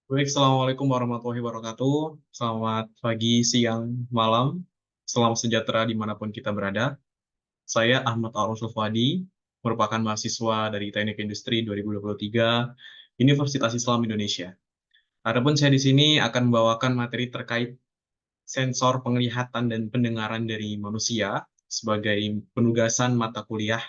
Baik, Assalamualaikum warahmatullahi wabarakatuh. Selamat pagi, siang, malam. Salam sejahtera dimanapun kita berada. Saya Ahmad Al-Rasul Fadi, merupakan mahasiswa dari Teknik Industri 2023, Universitas Islam Indonesia. Adapun saya di sini akan membawakan materi terkait sensor penglihatan dan pendengaran dari manusia sebagai penugasan mata kuliah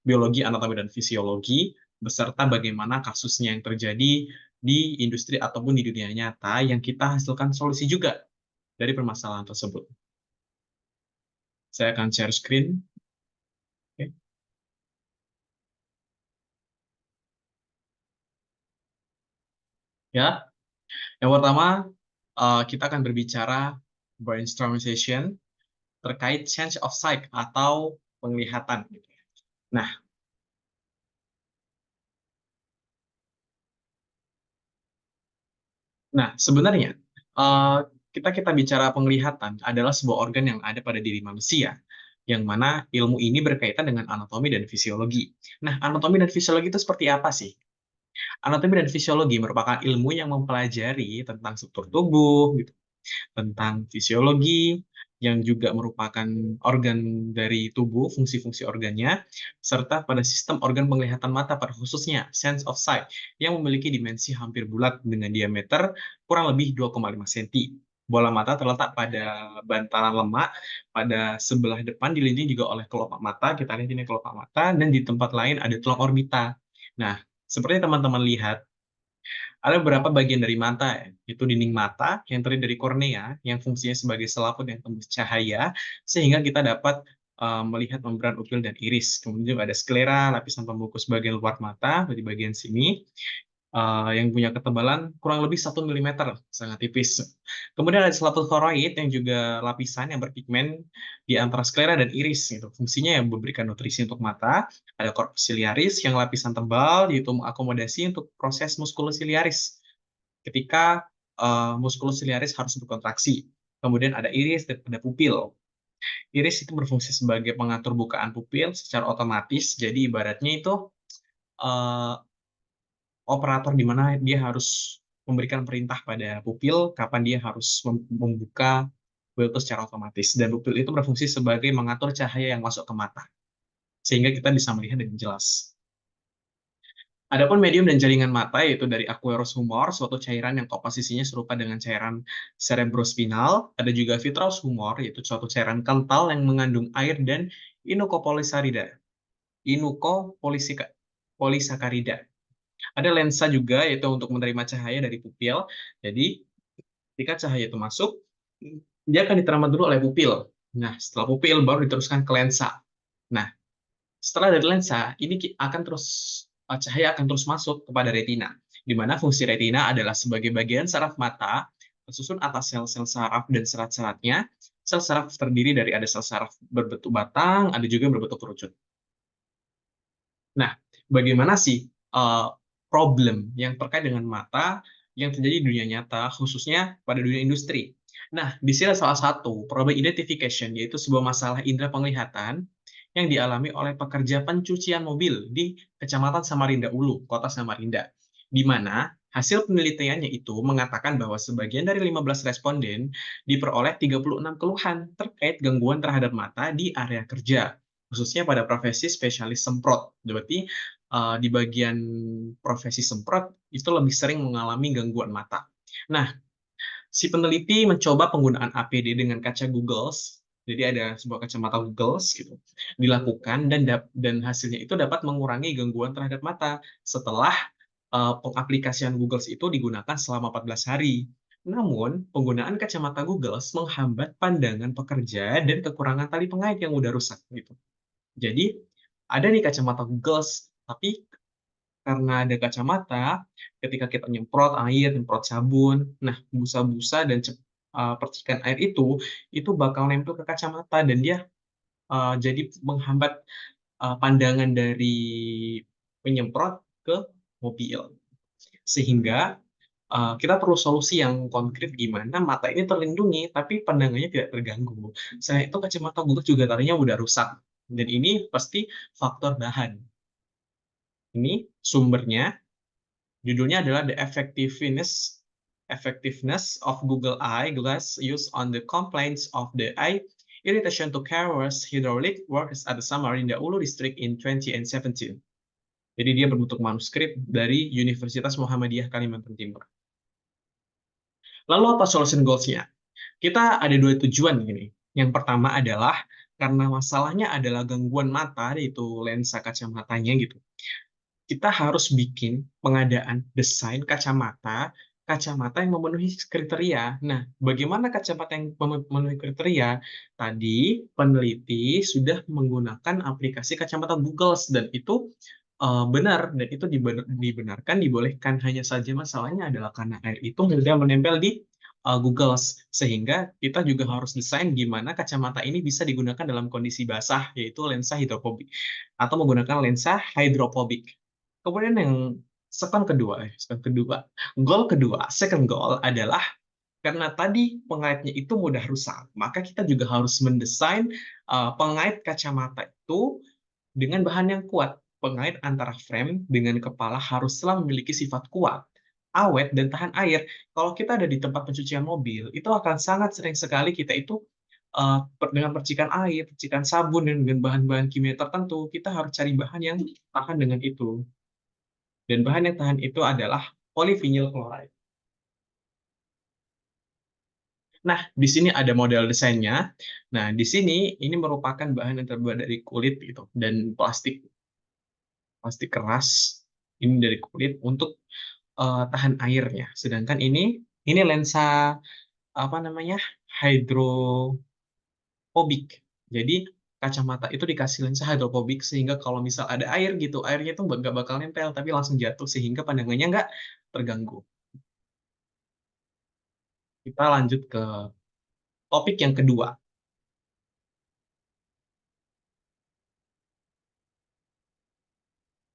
biologi, anatomi, dan fisiologi, beserta bagaimana kasusnya yang terjadi di industri ataupun di dunia nyata yang kita hasilkan solusi juga dari permasalahan tersebut. Saya akan share screen. Oke. Ya, yang pertama kita akan berbicara brainstorming session terkait sense of sight atau penglihatan. Nah, sebenarnya eh, kita kita bicara penglihatan adalah sebuah organ yang ada pada diri manusia, yang mana ilmu ini berkaitan dengan anatomi dan fisiologi. Nah, anatomi dan fisiologi itu seperti apa sih? Anatomi dan fisiologi merupakan ilmu yang mempelajari tentang struktur tubuh, gitu, tentang fisiologi, yang juga merupakan organ dari tubuh, fungsi-fungsi organnya, serta pada sistem organ penglihatan mata pada khususnya sense of sight, yang memiliki dimensi hampir bulat dengan diameter kurang lebih 2,5 cm. Bola mata terletak pada bantalan lemak pada sebelah depan, dililingi juga oleh kelopak mata. Kita lihat ini kelopak mata, dan di tempat lain ada tulang orbita. Nah, seperti teman-teman lihat, ada beberapa bagian dari mata, yaitu dinding mata yang terdiri dari kornea, yang fungsinya sebagai selaput yang tembus cahaya, sehingga kita dapat melihat membran upil dan iris. Kemudian juga ada sklera, lapisan pembungkus bagian luar mata, di bagian sini, yang punya ketebalan kurang lebih 1 mm, sangat tipis. Kemudian ada selaput koroid yang juga lapisan yang berpigmen di antara sklera dan iris. Gitu. Fungsinya yang memberikan nutrisi untuk mata. Ada corpus ciliaris yang lapisan tebal, yaitu mengakomodasi untuk proses musculus ciliaris ketika muskulus ciliaris harus berkontraksi. Kemudian ada iris dan ada pupil. Iris itu berfungsi sebagai pengatur bukaan pupil secara otomatis. Jadi ibaratnya itu uh, operator di mana dia harus memberikan perintah pada pupil kapan dia harus membuka pupil itu secara otomatis. Dan pupil itu berfungsi sebagai mengatur cahaya yang masuk ke mata, sehingga kita bisa melihat dengan jelas. Adapun medium dan jaringan mata yaitu dari aqueous humor, suatu cairan yang komposisinya serupa dengan cairan cerebrospinal. Ada juga vitreous humor, yaitu suatu cairan kental yang mengandung air dan inukopolisarida. Inukopolisakarida. Ada lensa juga, yaitu untuk menerima cahaya dari pupil. Jadi, ketika cahaya itu masuk, dia akan diterima dulu oleh pupil. Nah, setelah pupil baru diteruskan ke lensa. Nah, setelah dari lensa, ini akan terus cahaya akan terus masuk kepada retina, di mana fungsi retina adalah sebagai bagian saraf mata, tersusun atas sel-sel saraf dan serat-seratnya. Sel saraf terdiri dari ada sel saraf berbentuk batang, ada juga berbentuk kerucut. Nah, bagaimana sih problem yang terkait dengan mata yang terjadi di dunia nyata, khususnya pada dunia industri? Nah, di sini ada salah satu problem identification, yaitu sebuah masalah indera penglihatan yang dialami oleh pekerja pencucian mobil di Kecamatan Samarinda Ulu, Kota Samarinda, di mana hasil penelitiannya itu mengatakan bahwa sebagian dari 15 responden diperoleh 36 keluhan terkait gangguan terhadap mata di area kerja, khususnya pada profesi spesialis semprot. Berarti di bagian profesi semprot itu lebih sering mengalami gangguan mata. Nah, si peneliti mencoba penggunaan APD dengan kaca Googles. Jadi ada sebuah kacamata Googles gitu dilakukan, dan hasilnya itu dapat mengurangi gangguan terhadap mata setelah pengaplikasian Googles itu digunakan selama 14 hari. Namun, penggunaan kacamata Googles menghambat pandangan pekerja dan kekurangan tali pengait yang udah rusak gitu. Jadi, ada nih kacamata Googles, tapi karena ada kacamata, ketika kita nyemprot air, nyemprot sabun, nah busa-busa dan percikan air itu bakal nempel ke kacamata, dan dia jadi menghambat pandangan dari penyemprot ke mobil. Sehingga kita perlu solusi yang konkret gimana mata ini terlindungi, tapi pandangannya tidak terganggu. Selain itu, kacamata Google juga tadinya udah rusak. Dan ini pasti faktor bahan. Ini sumbernya, judulnya adalah The Effectiveness effectiveness of Google Eye Glass used on the complaints of the eye irritation to careless hydraulic works at the Samarinda Ulu district in 2017. Jadi dia berbentuk manuskrip dari Universitas Muhammadiyah Kalimantan Timur. Lalu apa solution goals-nya? Kita ada dua tujuan gini. Yang pertama adalah karena masalahnya adalah gangguan mata, yaitu lensa kacamatanya gitu. Kita harus bikin pengadaan desain kacamata yang memenuhi kriteria. Nah, bagaimana kacamata yang memenuhi kriteria? Tadi peneliti sudah menggunakan aplikasi kacamata Google dan itu benar dan itu dibenarkan, dibolehkan. Hanya saja masalahnya adalah karena air itu mudah menempel di Google, sehingga kita juga harus desain gimana kacamata ini bisa digunakan dalam kondisi basah, yaitu lensa hidrofobik atau menggunakan lensa hidrofobik. Kemudian yang second goal adalah karena tadi pengaitnya itu mudah rusak, maka kita juga harus mendesain pengait kacamata itu dengan bahan yang kuat. Pengait antara frame dengan kepala haruslah memiliki sifat kuat, awet, dan tahan air. Kalau kita ada di tempat pencucian mobil, itu akan sangat sering sekali kita itu dengan percikan air, percikan sabun, dan dengan bahan-bahan kimia tertentu, kita harus cari bahan yang tahan dengan itu. Dan bahan yang tahan itu adalah polyvinyl chloride. Nah, di sini ada model desainnya. Nah, di sini ini merupakan bahan yang terbuat dari kulit gitu dan plastik keras. Ini dari kulit untuk tahan airnya. Sedangkan ini lensa apa namanya? Hidrofobik. Jadi kacamata itu dikasih lensa hidrofobik sehingga kalau misal ada air gitu, airnya itu nggak bakal nempel tapi langsung jatuh sehingga pandangannya nggak terganggu. Kita lanjut ke topik yang kedua.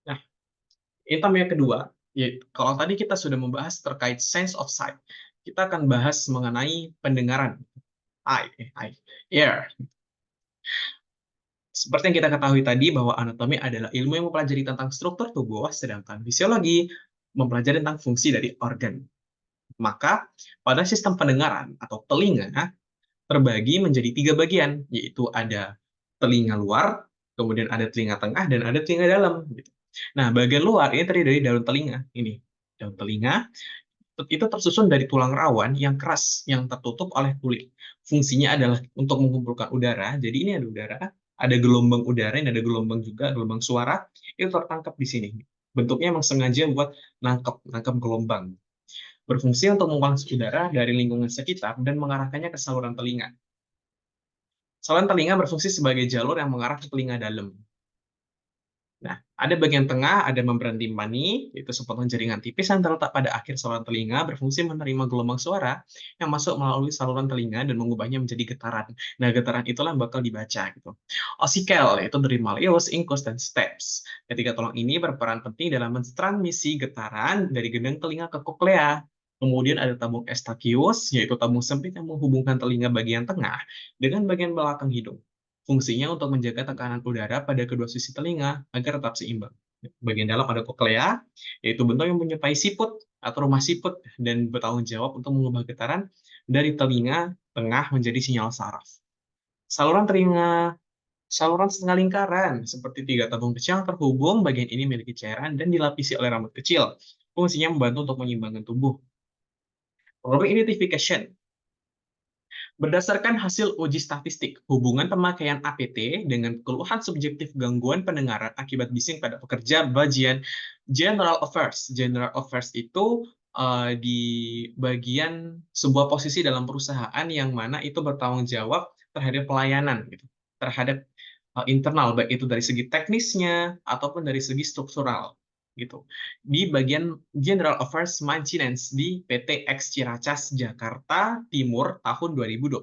Nah, item yang kedua, yaitu kalau tadi kita sudah membahas terkait sense of sight, kita akan bahas mengenai pendengaran, ear. Seperti yang kita ketahui tadi bahwa anatomi adalah ilmu yang mempelajari tentang struktur tubuh, sedangkan fisiologi mempelajari tentang fungsi dari organ. Maka pada sistem pendengaran atau telinga terbagi menjadi 3 bagian, yaitu ada telinga luar, kemudian ada telinga tengah, dan ada telinga dalam. Gitu. Nah, bagian luar ini terdiri dari daun telinga. Ini daun telinga itu tersusun dari tulang rawan yang keras yang tertutup oleh kulit. Fungsinya adalah untuk mengumpulkan udara. Jadi ini ada udara, ada gelombang udara, ini ada gelombang juga, gelombang suara itu tertangkap di sini. Bentuknya memang sengaja buat nangkep gelombang. Berfungsi untuk menguasai udara dari lingkungan sekitar dan mengarahkannya ke saluran telinga. Saluran telinga berfungsi sebagai jalur yang mengarah ke telinga dalam. Nah, ada bagian tengah, ada membran timpani, itu sepotong jaringan tipis yang terletak pada akhir saluran telinga, berfungsi menerima gelombang suara yang masuk melalui saluran telinga dan mengubahnya menjadi getaran. Nah, getaran itulah yang bakal dibaca gitu. Ossicle, yaitu dari malleus, incus, dan stapes. Ketiga tulang ini berperan penting dalam mentransmisi getaran dari gendang telinga ke koklea. Kemudian ada tabung Eustachius, yaitu tabung sempit yang menghubungkan telinga bagian tengah dengan bagian belakang hidung. Fungsinya untuk menjaga tekanan udara pada kedua sisi telinga agar tetap seimbang. Bagian dalam ada koklea, yaitu bentuk yang menyerupai siput atau rumah siput dan bertanggung jawab untuk mengubah getaran dari telinga tengah menjadi sinyal saraf. Saluran telinga, saluran setengah lingkaran, seperti 3 tabung kecil yang terhubung, bagian ini memiliki cairan dan dilapisi oleh rambut kecil. Fungsinya membantu untuk menyeimbangkan tubuh. Problem identification. Berdasarkan hasil uji statistik, hubungan pemakaian APT dengan keluhan subjektif gangguan pendengaran akibat bising pada pekerja bagian General Affairs. General Affairs itu di bagian sebuah posisi dalam perusahaan yang mana itu bertanggung jawab terhadap pelayanan, gitu, terhadap internal, baik itu dari segi teknisnya ataupun dari segi struktural. Gitu. Di bagian General Affairs Maintenance di PT X Ciracas Jakarta Timur tahun 2022.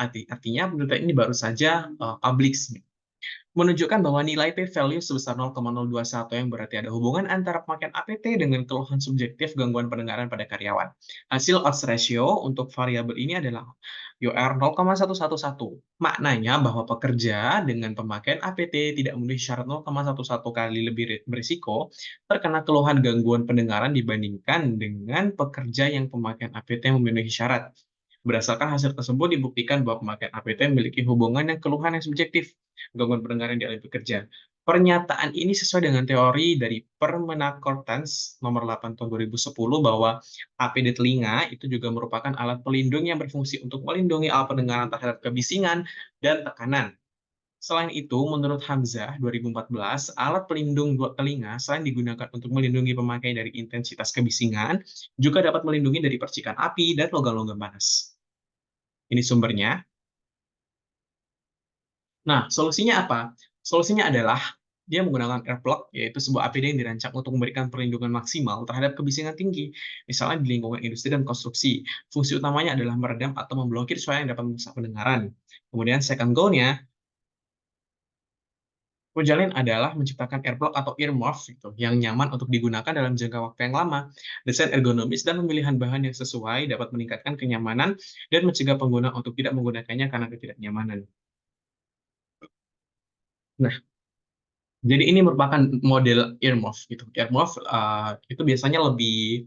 Artinya penelitian ini baru saja publish. menunjukkan bahwa nilai p-value sebesar 0,021 yang berarti ada hubungan antara pemakaian APT dengan keluhan subjektif gangguan pendengaran pada karyawan. Hasil odds ratio untuk variabel ini adalah UR 0,111. Maknanya bahwa pekerja dengan pemakaian APT tidak memenuhi syarat 0,11 kali lebih berisiko terkena keluhan gangguan pendengaran dibandingkan dengan pekerja yang pemakaian APT memenuhi syarat. Berdasarkan hasil tersebut dibuktikan bahwa pemakaian APT memiliki hubungan yang keluhan yang subjektif gangguan pendengaran di alih bekerja. Pernyataan ini sesuai dengan teori dari Permenaker Trans nomor 8 tahun 2010 bahwa APD telinga itu juga merupakan alat pelindung yang berfungsi untuk melindungi alat pendengaran terhadap kebisingan dan tekanan. Selain itu, menurut Hamzah 2014, alat pelindung telinga selain digunakan untuk melindungi pemakai dari intensitas kebisingan, juga dapat melindungi dari percikan api dan logam-logam panas. Ini sumbernya. Nah, solusinya apa? Solusinya adalah dia menggunakan earplug, yaitu sebuah APD yang dirancang untuk memberikan perlindungan maksimal terhadap kebisingan tinggi, misalnya di lingkungan industri dan konstruksi. Fungsi utamanya adalah meredam atau memblokir suara yang dapat merusak pendengaran. Kemudian second goal-nya, Projalin adalah menciptakan earplug atau earmuff gitu, yang nyaman untuk digunakan dalam jangka waktu yang lama. Desain ergonomis dan pemilihan bahan yang sesuai dapat meningkatkan kenyamanan dan mencegah pengguna untuk tidak menggunakannya karena ketidaknyamanan. Nah, jadi ini merupakan model earmuff gitu. Earmuff, itu biasanya lebih,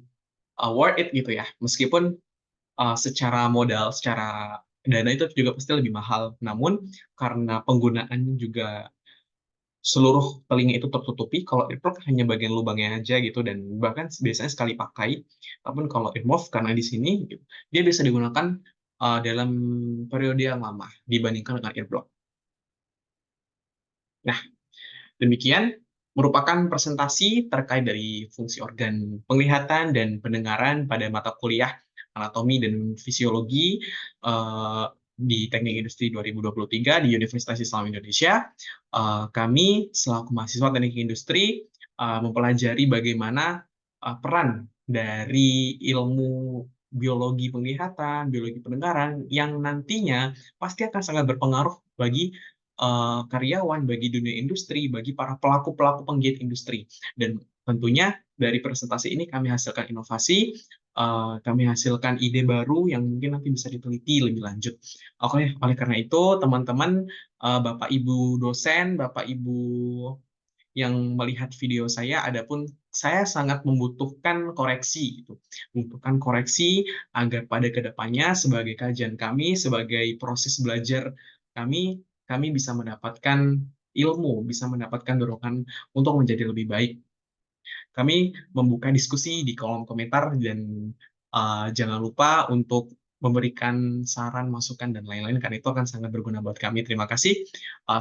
worth it gitu ya, meskipun, secara modal, secara dana itu juga pasti lebih mahal. Namun karena penggunaannya juga seluruh telinga itu tertutupi, kalau earplug hanya bagian lubangnya aja gitu dan bahkan biasanya sekali pakai. Namun kalau earmuff karena di sini gitu, dia bisa digunakan, dalam periode yang lama dibandingkan dengan earplug. Nah, demikian merupakan presentasi terkait dari fungsi organ penglihatan dan pendengaran pada mata kuliah anatomi dan fisiologi di Teknik Industri 2023 di Universitas Islam Indonesia. Kami selaku mahasiswa Teknik Industri mempelajari bagaimana peran dari ilmu biologi penglihatan, biologi pendengaran yang nantinya pasti akan sangat berpengaruh bagi karyawan, bagi dunia industri, bagi para pelaku-pelaku penggiat industri. Dan tentunya dari presentasi ini kami hasilkan inovasi, kami hasilkan ide baru yang mungkin nanti bisa diteliti lebih lanjut. Oke, oleh karena itu teman-teman, Bapak Ibu dosen, Bapak Ibu yang melihat video saya, adapun saya sangat membutuhkan koreksi gitu. Membutuhkan koreksi agar pada kedepannya sebagai kajian kami, sebagai proses belajar kami bisa mendapatkan ilmu, bisa mendapatkan dorongan untuk menjadi lebih baik. Kami membuka diskusi di kolom komentar dan jangan lupa untuk memberikan saran, masukan, dan lain-lain karena itu akan sangat berguna buat kami. Terima kasih.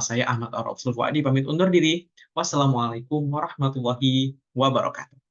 Saya Ahmad Arafsul Fuadi pamit undur diri. Wassalamualaikum warahmatullahi wabarakatuh.